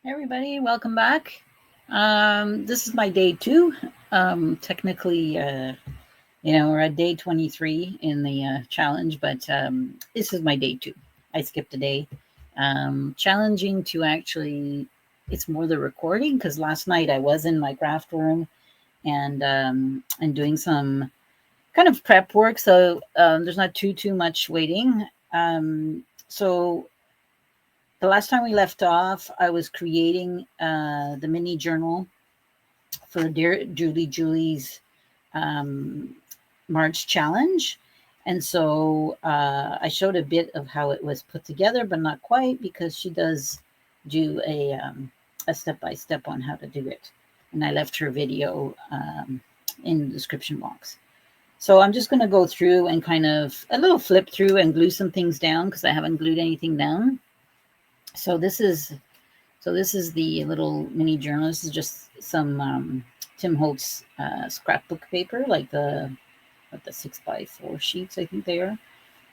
Hey everybody, welcome back. This is my day 2. Technically, we're at day 23 in the challenge, but this is my day 2. I skipped a day. Challenging to actually, it's more the recording because last night I was in my craft room and doing some kind of prep work, so there's not too much waiting. So the last time we left off, I was creating the mini journal for Dear Julie's March challenge. And so I showed a bit of how it was put together, but not quite, because she does do a step-by-step on how to do it. And I left her video in the description box. So I'm just going to go through and kind of a little flip through and glue some things down because I haven't glued anything down. So this is the little mini journal. This is just some Tim Holtz scrapbook paper, like the 6x4 sheets, I think they are. And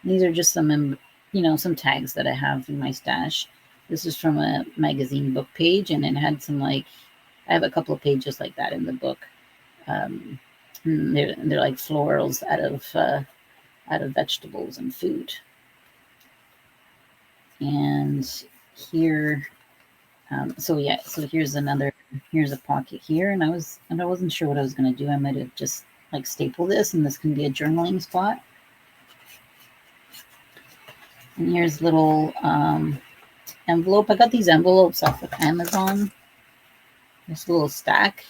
these are just some, some tags that I have in my stash. This is from a magazine book page, and it had some I have a couple of pages like that in the book. They're like florals out of vegetables and food. And here, so here's a pocket here, and I wasn't sure what I was going to do. I might have just staple this, and this can be a journaling spot. And here's little envelope. I got these envelopes off of Amazon. This little stack,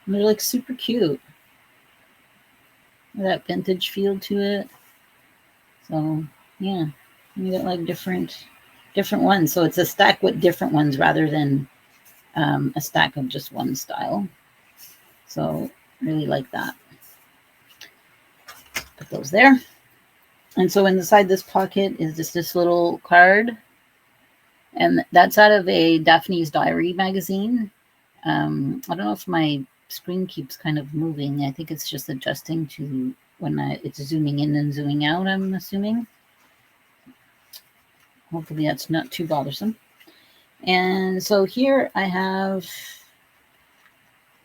and they're super cute. That vintage feel to it. So yeah, you got different ones. So it's a stack with different ones rather than a stack of just one style. So really like that. Put those there. And so inside this pocket is just this little card. And that's out of a Daphne's Diary magazine. I don't know if my screen keeps kind of moving. I think it's just adjusting to when it's zooming in and zooming out, I'm assuming. Hopefully that's not too bothersome. And so here I have,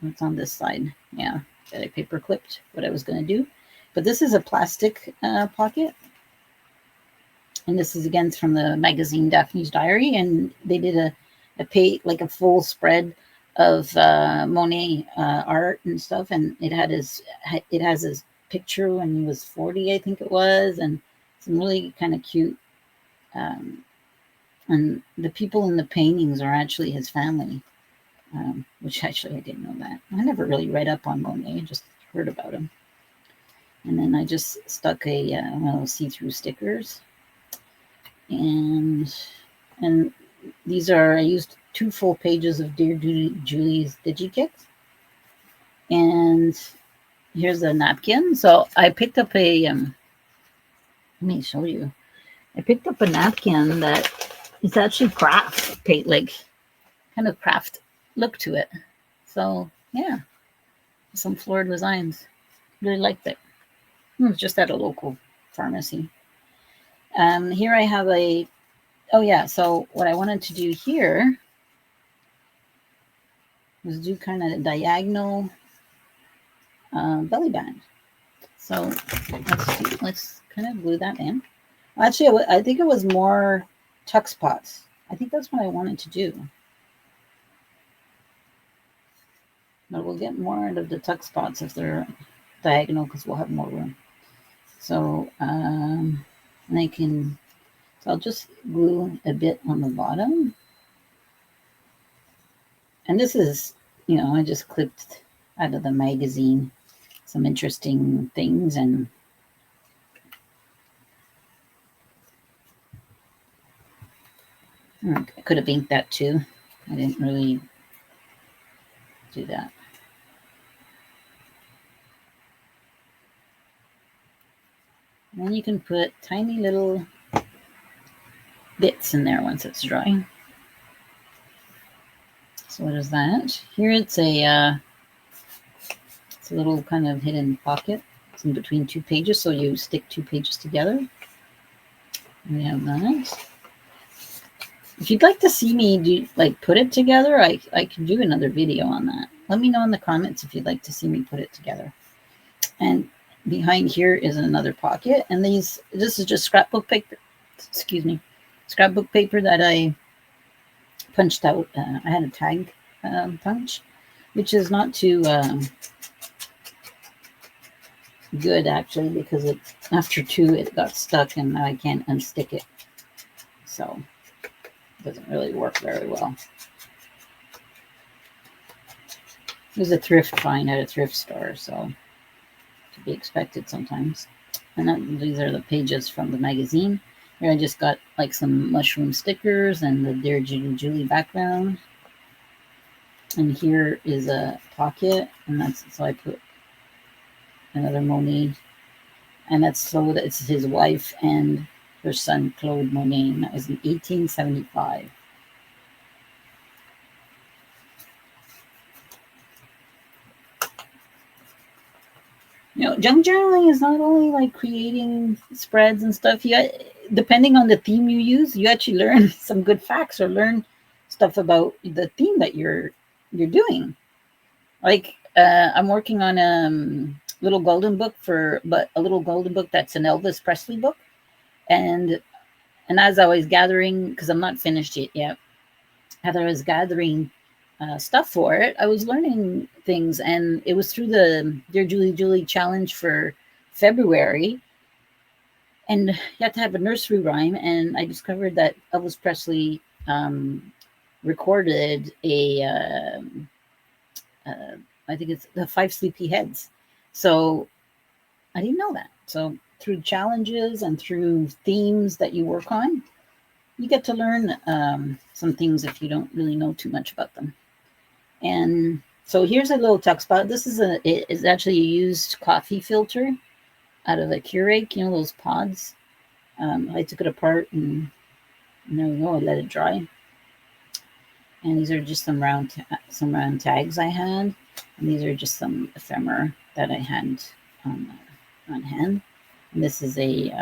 what's on this side? Yeah, that I paper clipped what I was going to do. But this is a plastic pocket. And this is again from the magazine Daphne's Diary. And they did a full spread of Monet art and stuff. And it has his picture when he was 40, I think it was. And some really kind of cute. And the people in the paintings are actually his family, which actually I didn't know that. I never really read up on Monet, just heard about him. And then I just stuck one of those see-through stickers. And these I used 2 full pages of Dear Julie's DigiKits. And here's a napkin. So I picked up let me show you. I picked up a napkin that it's actually craft, kind of craft look to it. So yeah, some floral designs. Really liked it. It was just at a local pharmacy. Here I have so what I wanted to do here was do kind of a diagonal belly band. So let's kind of glue that in. Actually, I think it was more tuck spots. I think that's what I wanted to do. But we'll get more out of the tuck spots if they're diagonal because we'll have more room. So, I'll just glue a bit on the bottom. And this is, I just clipped out of the magazine some interesting things, and I could have inked that too. I didn't really do that. And then you can put tiny little bits in there once it's dry. So what is that? Here it's a little kind of hidden pocket. It's in between 2 pages, so you stick 2 pages together. We have that. If you'd like to see me do like put it together, I can do another video on that. Let me know in the comments if you'd like to see me put it together. And behind here is another pocket, and this is just scrapbook paper. Excuse me, scrapbook paper that I punched out. I had a tag punch, which is not too good actually, because after 2 it got stuck and now I can't unstick it, so it doesn't really work very well. It was a thrift find at a thrift store, so to be expected sometimes. And these are the pages from the magazine. Here I just got like some mushroom stickers and the Dear Julie background. And here is a pocket, and that's, so I put another Monet, and that's so that it's his wife and her son Claude Monet, and that was in 1875. You know, junk journaling is not only like creating spreads and stuff. You, depending on the theme you use, you actually learn some good facts or learn stuff about the theme that you're doing. Like I'm working on a little golden book a little golden book that's an Elvis Presley book, and as I was gathering, because I'm not finished it yet, as I was gathering stuff for it, I was learning things, and it was through the Dear Julie challenge for February, and you have to have a nursery rhyme, and I discovered that Elvis Presley recorded I think it's the 5 Sleepy Heads. So I didn't know that. So through challenges and through themes that you work on, you get to learn some things if you don't really know too much about them. And so here's a little tuck spot. This is it is actually a used coffee filter out of a Keurig, you know, those pods. I took it apart, and there we go. I let it dry. And these are just some round tags I had, and these are just some ephemera that I had on hand. And this is a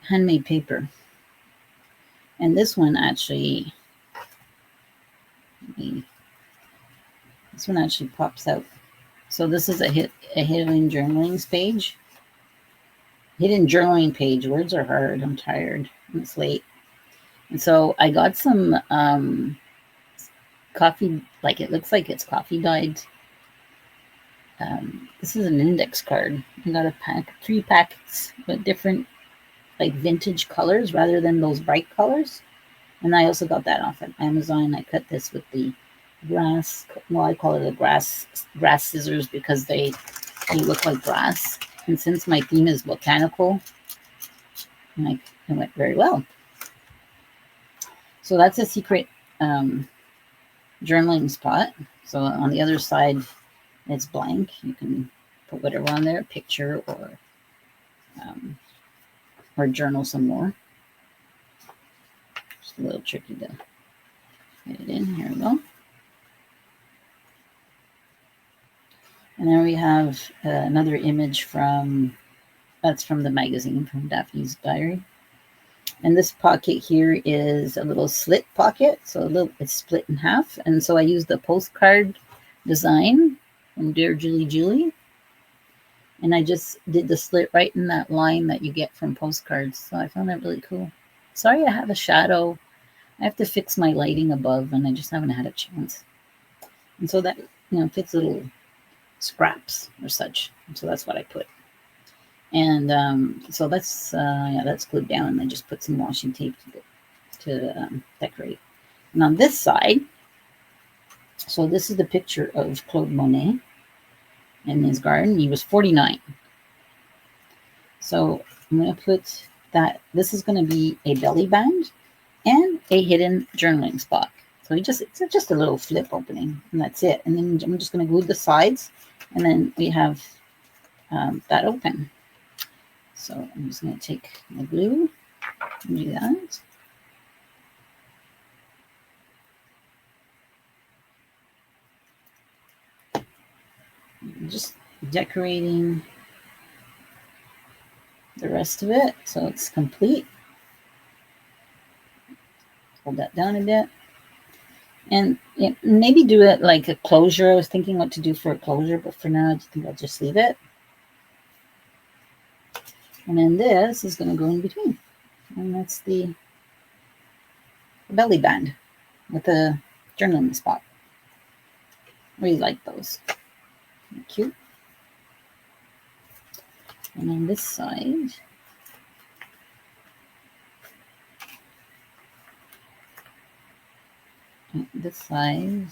handmade paper, and this one actually pops out. So this is a hidden journaling page. Hidden journaling page. Words are hard. I'm tired. It's late. And so I got some coffee, like it looks like it's coffee dyed. This is an index card. I got a 3 packets with different like vintage colors rather than those bright colors. And I also got that off of Amazon. I cut this with the grass, well, I call it a grass scissors because they look like grass. And since my theme is botanical, it went very well. So that's a secret journaling spot. So on the other side, it's blank. You can put whatever on there, picture or journal some more. Just a little tricky to get it in. Here we go. And then we have another image that's from the magazine, from Daphne's diary. And this pocket here is a little slit pocket. So it's split in half. And so I used the postcard design from Dear Julie. And I just did the slit right in that line that you get from postcards. So I found that really cool. Sorry I have a shadow. I have to fix my lighting above, and I just haven't had a chance. And so that, fits little scraps or such. And so that's what I put. And so that's glued down, and I just put some washi tape to decorate. And on this side, so this is the picture of Claude Monet in his garden. He was 49. So I'm going to put that. This is going to be a belly band and a hidden journaling spot. So it's just a little flip opening, and that's it. And then I'm just going to glue the sides, and then we have that open. So I'm just going to take the glue and do that. Just decorating the rest of it so it's complete. Hold that down a bit. And maybe do it like a closure. I was thinking what to do for a closure, but for now, I think I'll just leave it. And then this is going to go in between. And that's the belly band with a journaling spot. Really like those. Cute. And on this side, this side,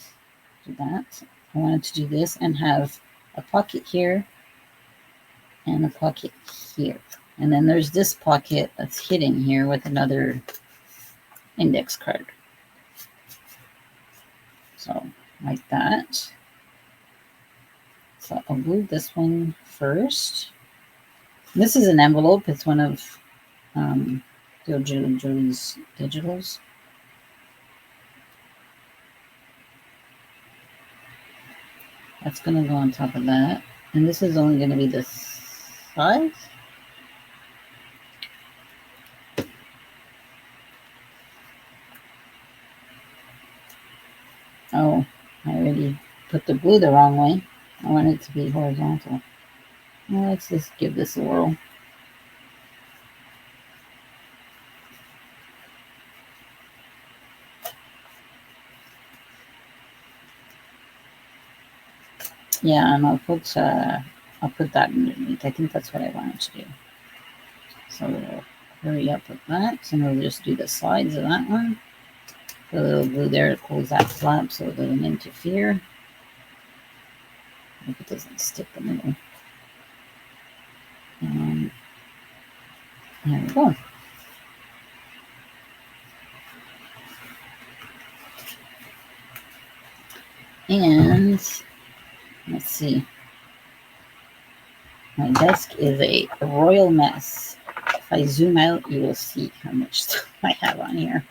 do that. I wanted to do this and have a pocket here and a pocket here. And then there's this pocket that's hidden here with another index card. So like that. So I'll glue this one first. This is an envelope. It's one of Julie's digitals. That's going to go on top of that. And this is only going to be the size. Oh, I already put the glue the wrong way. I want it to be horizontal. Well, let's just give this a whirl. Yeah, and I'll put that underneath. I think that's what I wanted to do. So we'll hurry up with that, and we'll just do the sides of that one. Put a little glue there to close that flap so it doesn't interfere. Hope it doesn't stick the middle. And there we go. And let's see. My desk is a royal mess. If I zoom out, you will see how much stuff I have on here.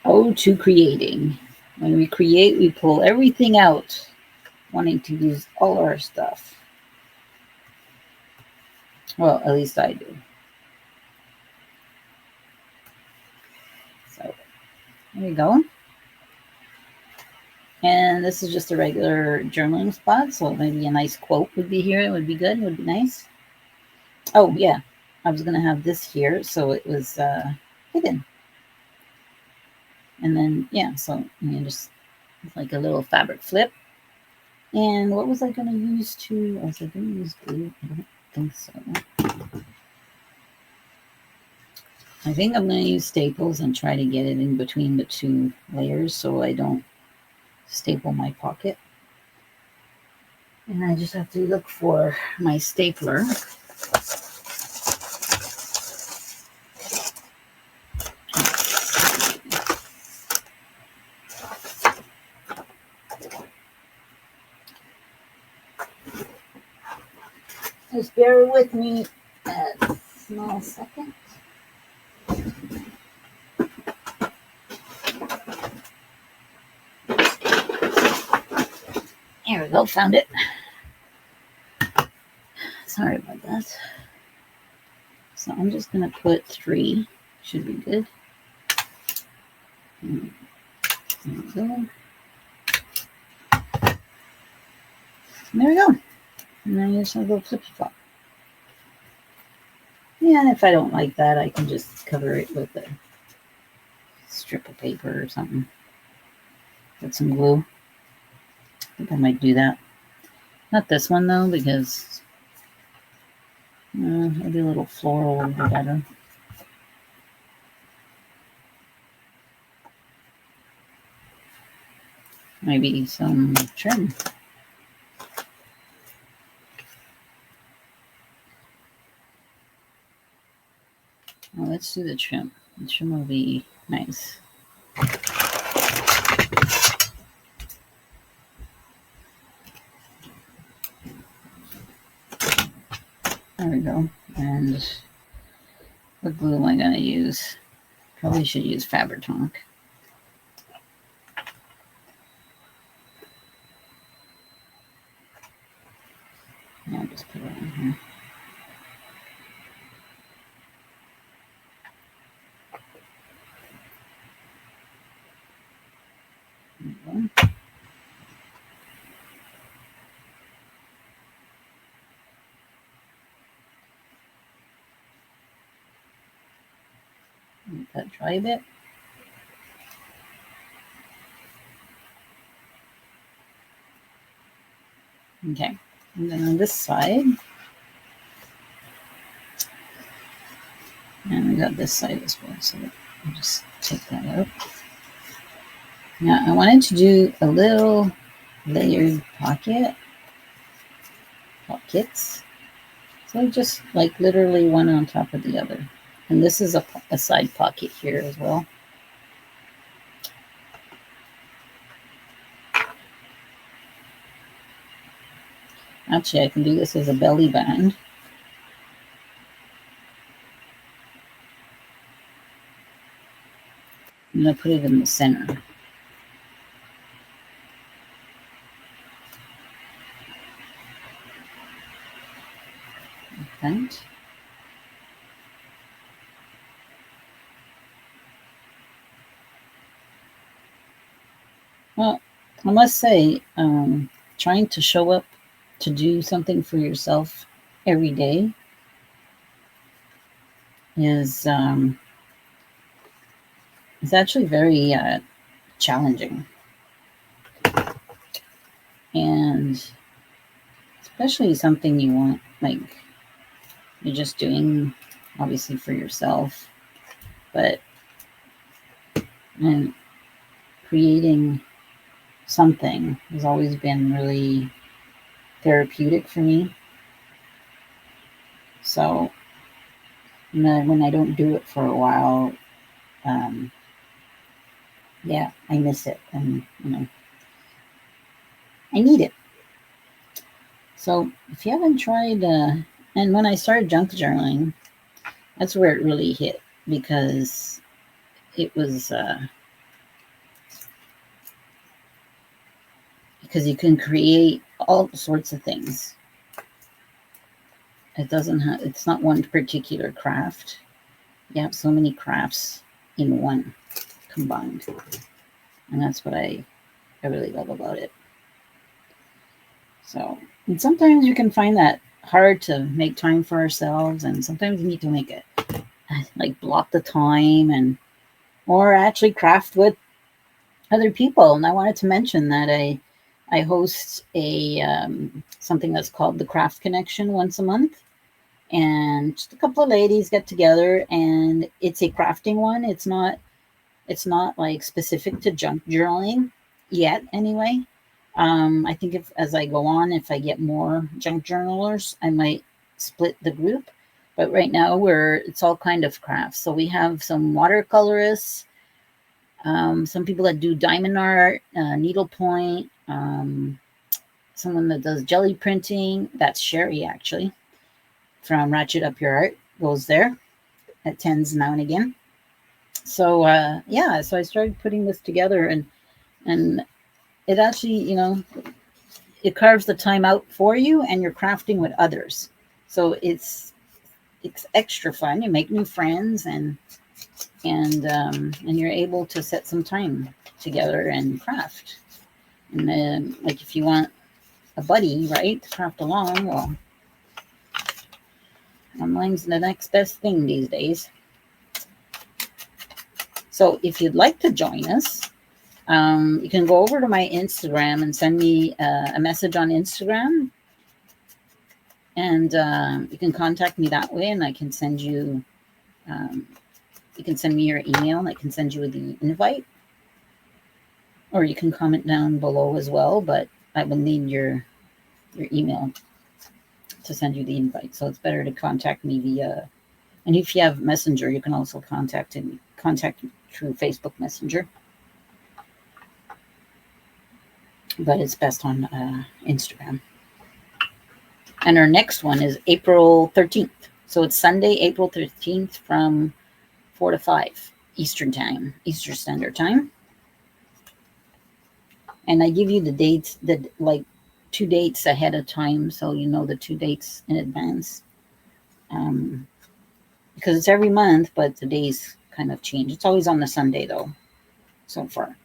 Oh, to creating. When we create, we pull everything out, wanting to use all our stuff. Well, at least I do. So, there we go. And this is just a regular journaling spot, so maybe a nice quote would be here. It would be good. It would be nice. Oh, yeah. I was going to have this here, so it was hidden. And then, yeah, so just like a little fabric flip. And what was I going to use to, was I going to use glue? I don't think so. I think I'm going to use staples and try to get it in between the two layers so I don't staple my pocket. And I just have to look for my stapler. Just bear with me a small second. There we go, found it. Sorry about that. So I'm just going to put 3. Should be good. There we go. And there we go. And then I just have a little flippy flop. Yeah, and if I don't like that, I can just cover it with a strip of paper or something. Put some glue. I think I might do that. Not this one though, because maybe a little floral would be better. Maybe some trim. Well, let's do the trim. The trim will be nice. There we go. And what glue am I going to use? Probably should use Fabri-Tac. I'll just put it on here. go. Let that dry a bit. Okay, and then on this side, and we got this side as well, so I'll just take that out. Now I wanted to do a little layered pockets. So just like literally one on top of the other. And this is a side pocket here as well. Actually, I can do this as a belly band. I'm going to put it in the center. Like that. Well, I must say, trying to show up to do something for yourself every day is actually very challenging. And especially something you want, like you're just doing obviously for yourself, but and creating something has always been really therapeutic for me. So when I don't do it for a while, yeah, I miss it, and I need it. So if you haven't tried, and when I started junk journaling, that's where it really hit, because it was because you can create all sorts of things. It's not one particular craft. You have so many crafts in one combined. And that's what I really love about it. So, and sometimes you can find that hard to make time for ourselves, and sometimes you need to make it like block the time or actually craft with other people. And I wanted to mention that I host something that's called the Craft Connection once a month, and just a couple of ladies get together, and it's a crafting one. It's not like specific to junk journaling yet, anyway. I think as I go on, if I get more junk journalers, I might split the group. But right now it's all kind of crafts. So we have some watercolorists, some people that do diamond art, needlepoint, someone that does jelly printing. That's Sherry, actually, from Ratchet Up Your Art, goes there. Attends now and again. So yeah, so I started putting this together, and it actually, it carves the time out for you, and you're crafting with others. So it's extra fun. You make new friends, and you're able to set some time together and craft. And then, like, if you want a buddy, right, to craft along, well, online's the next best thing these days. So if you'd like to join us, you can go over to my Instagram and send me a message on Instagram, and you can contact me that way, and I can send you, you can send me your email, and I can send you the invite, or you can comment down below as well, but I will need your email to send you the invite. So it's better to contact me via, and if you have Messenger, you can also contact me through Facebook Messenger. But it's best on Instagram. And our next one is April 13th. So it's Sunday, April 13th from 4 to 5 Eastern Standard Time. And I give you the dates, like 2 dates ahead of time, so you know the 2 dates in advance. Because it's every month, but the days kind of change. It's always on the Sunday, though, so far.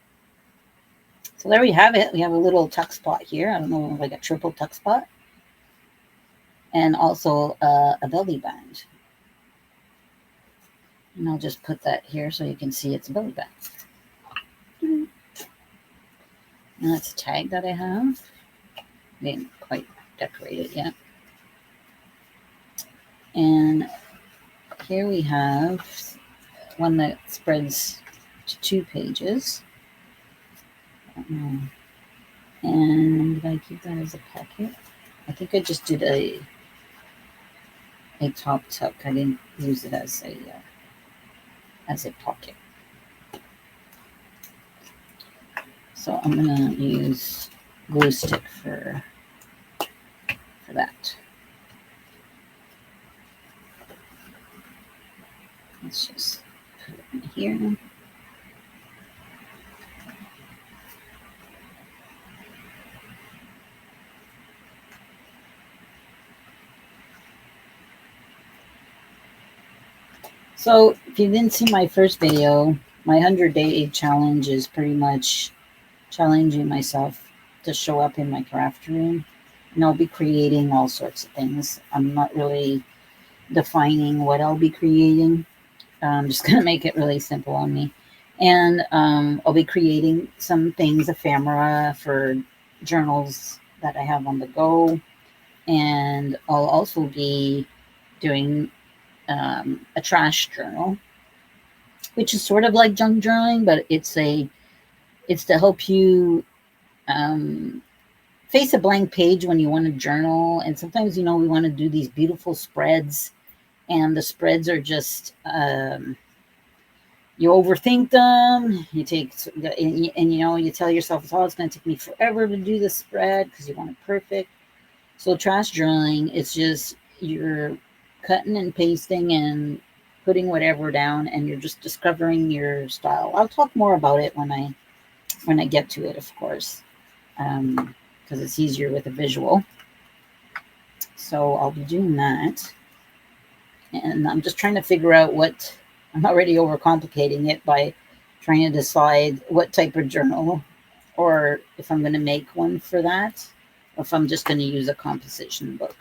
So there we have it. We have a little tuck spot here. I don't know, like a triple tuck spot. And also a belly band. And I'll just put that here so you can see it's a belly band. And that's a tag that I have. Didn't quite decorate it yet. And here we have one that spreads to 2 pages. And did I keep that as a pocket? I think I just did a top tuck. I didn't use it as a pocket. So I'm gonna use glue stick for that. Let's just put it in here. So if you didn't see my first video, my 100-day challenge is pretty much challenging myself to show up in my craft room. And I'll be creating all sorts of things. I'm not really defining what I'll be creating. I'm just going to make it really simple on me. And I'll be creating some things, ephemera for journals that I have on the go. And I'll also be doing a trash journal, which is sort of like junk journaling, but it's to help you face a blank page when you want to journal. And sometimes, we want to do these beautiful spreads, and the spreads are just you overthink them. You take and you tell yourself, it's going to take me forever to do this spread because you want it perfect. So trash journaling, it's just you're cutting and pasting and putting whatever down, and you're just discovering your style. I'll talk more about it when I get to it, of course, because it's easier with a visual. So I'll be doing that, and I'm just trying to figure out what. I'm already overcomplicating it by trying to decide what type of journal, or if I'm going to make one for that, or if I'm just going to use a composition book,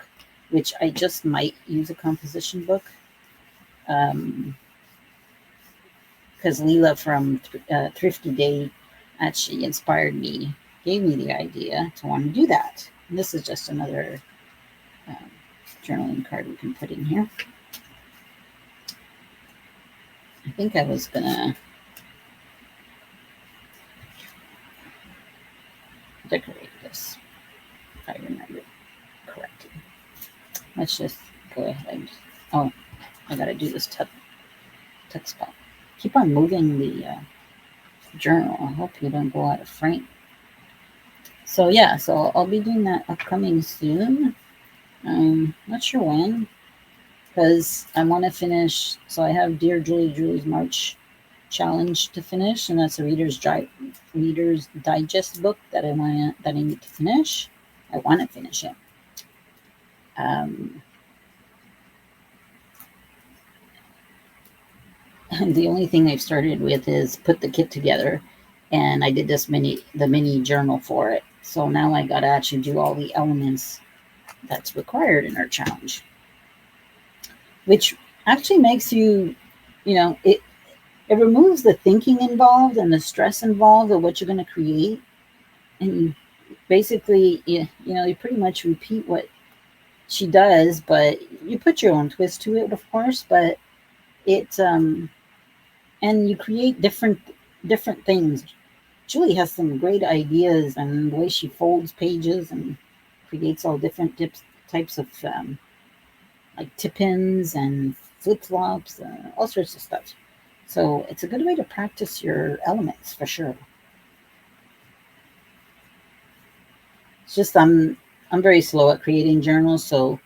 which I just might use a composition book. Because Leela from Thrifty Day actually inspired me, gave me the idea to want to do that. And this is just another journaling card we can put in here. I think I was gonna decorate this, if I remember correctly. Let's just go ahead. Oh, I gotta do this tuck spot. Keep on moving the journal. I hope you don't go out of frame. So yeah, so I'll be doing that upcoming soon. Not sure when, because I want to finish. So I have Dear Julie's March challenge to finish, and that's a Reader's Digest book that I need to finish. I want to finish it. And the only thing I've started with is put the kit together, and I did the mini journal for it. So now I got to actually do all the elements that's required in our challenge, which actually makes you, it removes the thinking involved and the stress involved of what you're going to create. And basically, you pretty much repeat what she does, but you put your own twist to it, of course, but and you create different things. Julie has some great ideas, and the way she folds pages and creates all different types of like tip-ins and flip-flops, all sorts of stuff. So it's a good way to practice your elements for sure. It's just I'm very slow at creating journals, so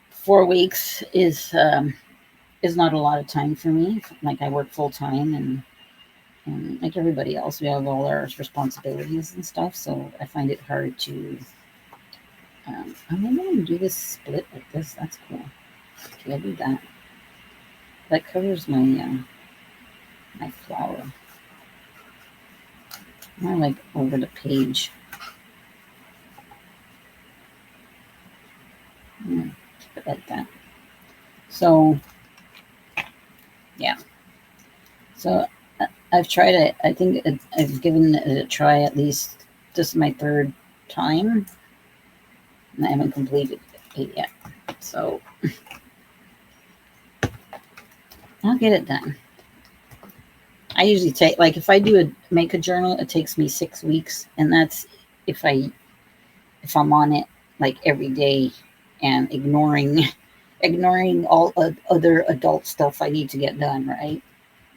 4 weeks is not a lot of time for me. Like, I work full time, and like everybody else, we have all our responsibilities and stuff. So I find it hard to. I'm going to do this split like this. That's cool. Okay, I'll do that. That covers my my flower. More like over the page. Keep it like that. So, yeah. So I've tried it. I think I've given it a try at least. This is my third time. And I haven't completed it yet. So I'll get it done. I usually take, like, if I do make a journal, it takes me 6 weeks, and that's if I'm on it like every day and ignoring all other adult stuff I need to get done, right?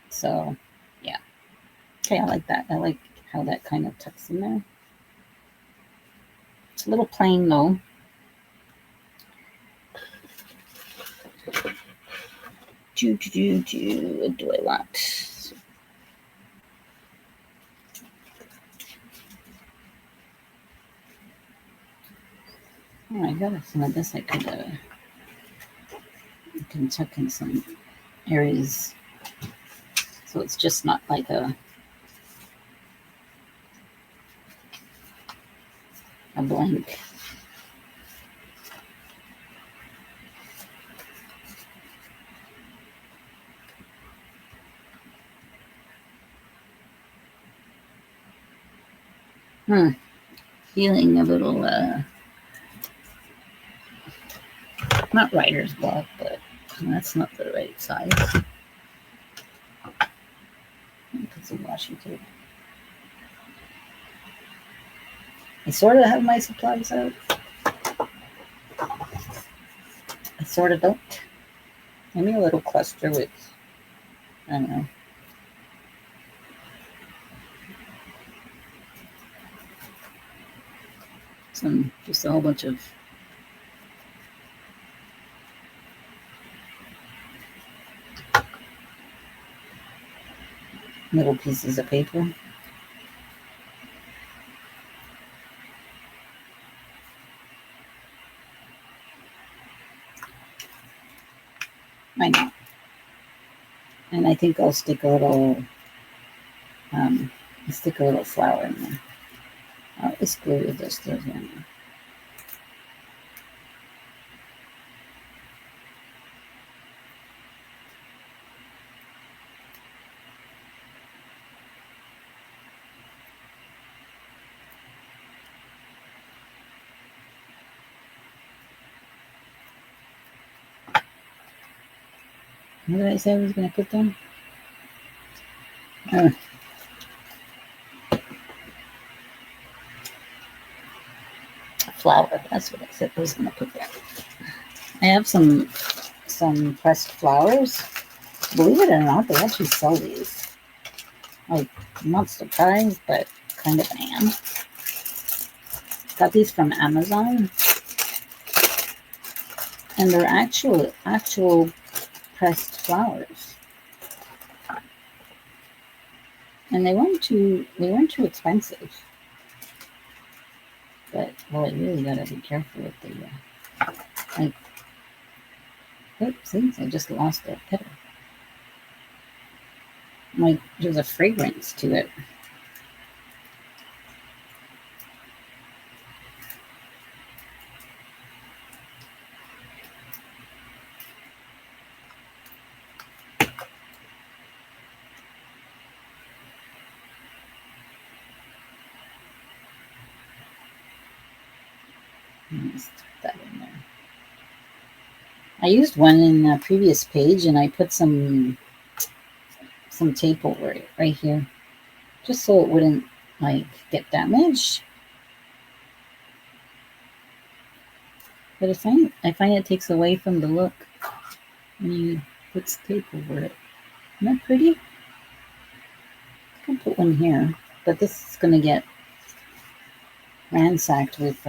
So yeah. Okay, I like that. I like how that kind of tucks in there. It's a little plain though. What do I want? Oh my goodness, some of this I can tuck in some areas so it's just not like a blank. Feeling a little not writer's block, but that's not the right size. Put some washi tape. I sort of have my supplies out. I sort of don't. Maybe a little cluster with, I don't know. Just a whole bunch of little pieces of paper. I know. And I think I'll stick a little flower in there. I'll just glue this to here. What did I say I was going to put there? Flower. That's what I said I was going to put there. I have some pressed flowers. Believe it or not, they actually sell these. Like, I'm not surprised, but kind of am. Got these from Amazon. And they're actual pressed flowers. And they weren't too expensive. But boy, you really gotta be careful with the oops, I just lost that petal. Like, there's a fragrance to it. Let's put that in there. I used one in the previous page, and I put some tape over it right here, just so it wouldn't like get damaged. But I find it takes away from the look when you put tape over it. Isn't that pretty? I can put one here, but this is going to get ransacked with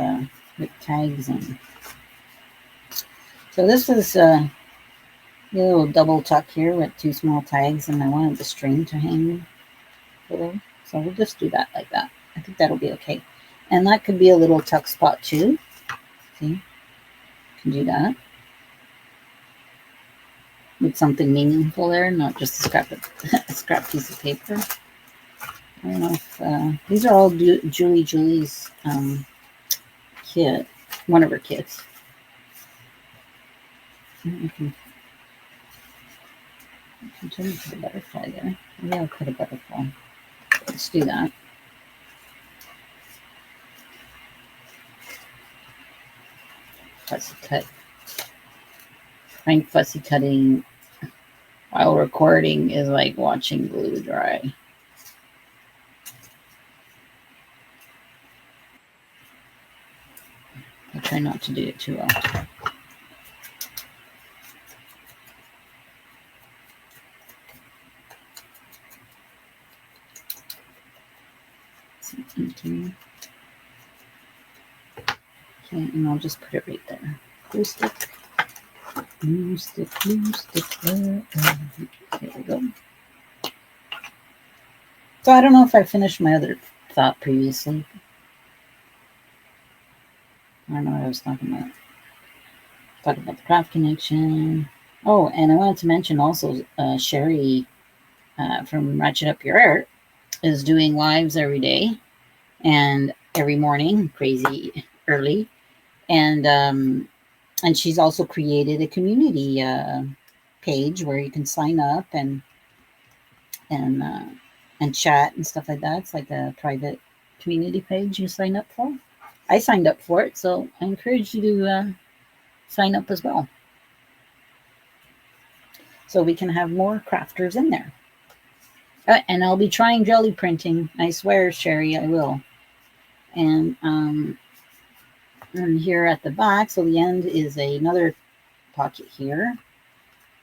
tags and. So this is a little double tuck here with 2 small tags, and I wanted the string to hang a little. So we'll just do that like that. I think that'll be okay. And that could be a little tuck spot too. See? Can do that. With something meaningful there, not just a scrap piece of paper. I don't know if these are all Julie's kit, one of her kits. I can continue to put a butterfly there. Maybe I'll put a butterfly. Let's do that. Fussy cut. I find fussy cutting while recording is like watching glue dry. I try not to do it too often. Okay, and I'll just put it right there. Glue stick. Glue stick, glue stick. There we go. So I don't know if I finished my other thought previously. I don't know what I was talking about. Talking about the craft connection. Oh, and I wanted to mention also Sherry from Ratchet Up Your Art is doing lives every day and every morning, crazy early. And she's also created a community page where you can sign up and chat and stuff like that. It's like a private community page you sign up for. I signed up for it, so I encourage you to sign up as well. So we can have more crafters in there. And I'll be trying jelly printing. I swear, Sherry, I will. And here at the back, so the end is another pocket here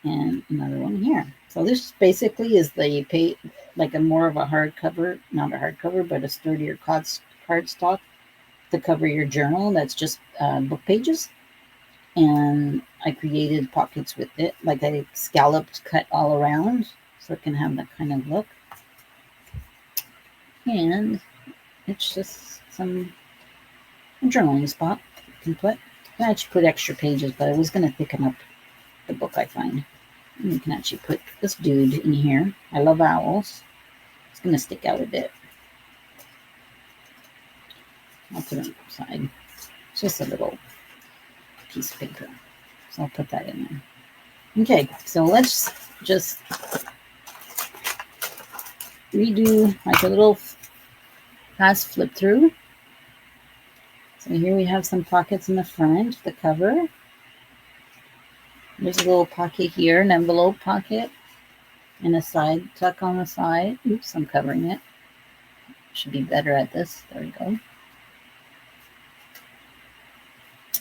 and another one here. So this basically is the page, like a more of a hardcover, not a hardcover, but a sturdier cardstock to cover your journal. That's just book pages. And I created pockets with it, like I scalloped cut all around so it can have that kind of look. And it's just some journaling spot you can put. You can actually put extra pages, but I was going to thicken up the book, I find. And you can actually put this dude in here. I love owls. It's going to stick out a bit. I'll put it on the side. It's just a little piece of paper. So I'll put that in there. Okay, so let's just redo like a little fast flip through. So here we have some pockets in the front, the cover. There's a little pocket here, an envelope pocket, and a side tuck on the side. Oops, I'm covering it. Should be better at this. There we go.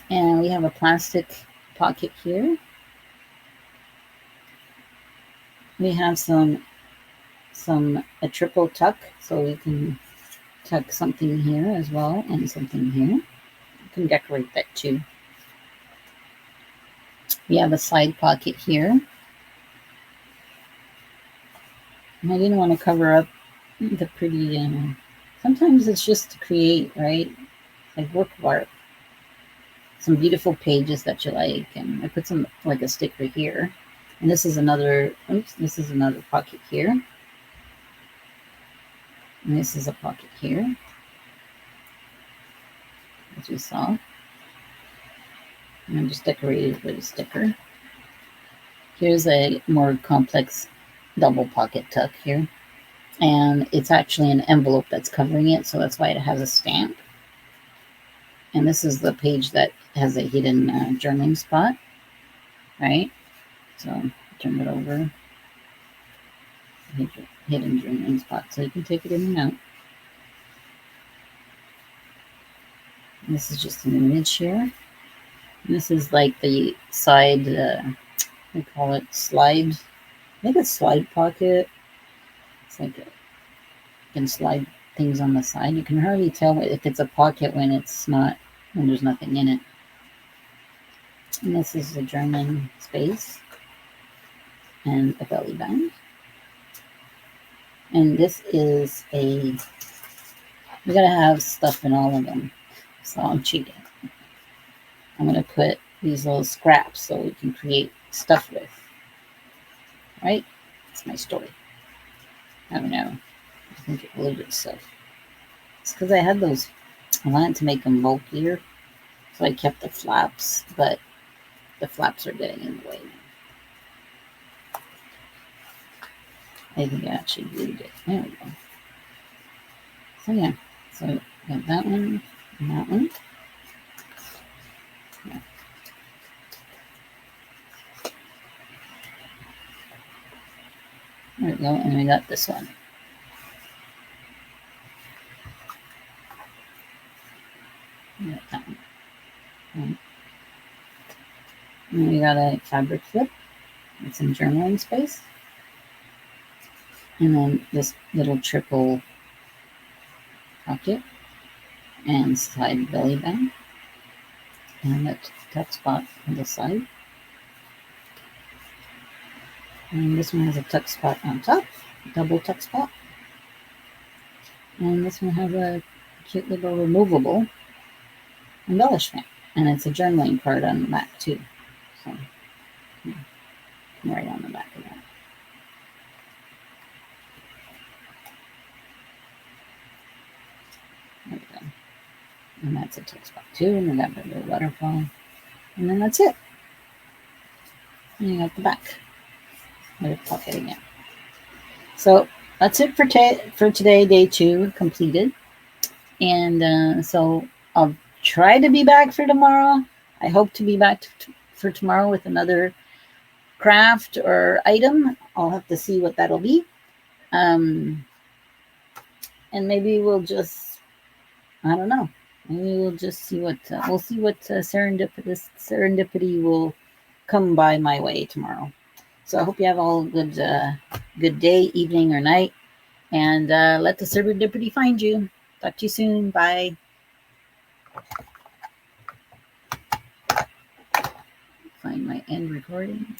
And we have a plastic pocket here. We have a triple tuck, so we can tuck something here as well and something here. You can decorate that too. We have a side pocket here. And I didn't want to cover up the pretty, sometimes it's just to create, right? Like work of art. Some beautiful pages that you like. And I put some, like a sticker here. And this is another, oops, this is another pocket here. And this is a pocket here, as we saw. And I just decorated with a sticker. Here's a more complex double pocket tuck here. And it's actually an envelope that's covering it, so that's why it has a stamp. And this is the page that has a hidden journaling spot, right? So turn it over. Hidden journaling spot, so you can take it in and out. And this is just an image here. And this is like the side, we call it slide. I think it's slide pocket. It's like you can slide things on the side. You can hardly tell if it's a pocket when it's not, when there's nothing in it. And this is the journaling space and a belly band. And this is we gotta have stuff in all of them. So I'm cheating. I'm gonna put these little scraps so we can create stuff with. Right? That's my story. I don't know. I think it glued itself. It's because I had those, I wanted to make them bulkier, so I kept the flaps, but the flaps are getting in the way now. I think I actually glued it. There we go. So yeah, so I got that one and that one. Yeah. There we go, and we got this one. Got that one. And we got a fabric flip with some journaling space. And then this little triple pocket and side belly band. And a tuck spot on the side. And this one has a tuck spot on top, double tuck spot. And this one has a cute little removable embellishment. And it's a journaling card on the back too. So right on the back of that. There we go. And that's a tuck spot too. And we got the little butterfly. And then that's it. And you got the back. Let it pocket again. So that's it for today, day 2 completed. And so I'll try to be back for tomorrow. I hope to be back for tomorrow with another craft or item. I'll have to see what that'll be. And maybe we'll just, I don't know. Maybe we'll just see what, we'll see what serendipity will come by my way tomorrow. So I hope you have all good day, evening, or night. And let the serendipity find you. Talk to you soon. Bye. Find my end recording.